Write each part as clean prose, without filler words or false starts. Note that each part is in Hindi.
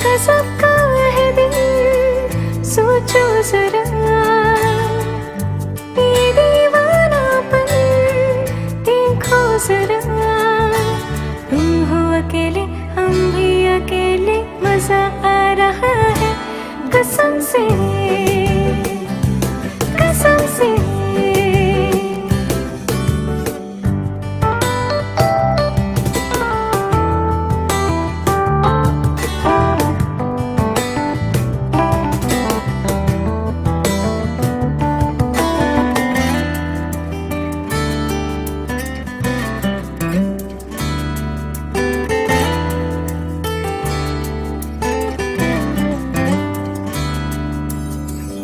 गजब का है दिन, सोचो जरा ये दीवानापन, देखो जरा। तुम हो अकेले, हम भी अकेले, मजा आ रहा है कसम से, कसम से।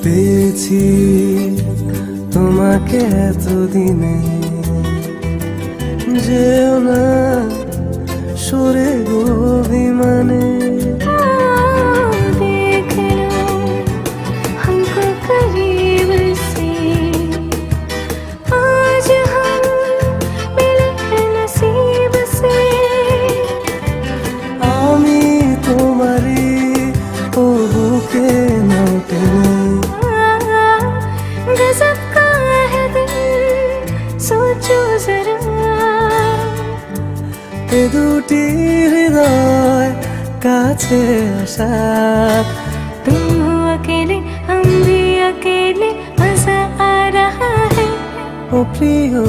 পেয়েছি তোমাকে এতদিনে, যেও না সরে গো বিমানে। देख लो हमको करीब से, आज हम मिले हैं नसीब से। আমি তোমারই ও বুকে নাও টেনে, गजब का है दिन, सोचो जरा। এ দুটি হৃদয় কাছে আসার। तुम हो अकेले, हम भी अकेले, मजा आ रहा है ও প্রিয়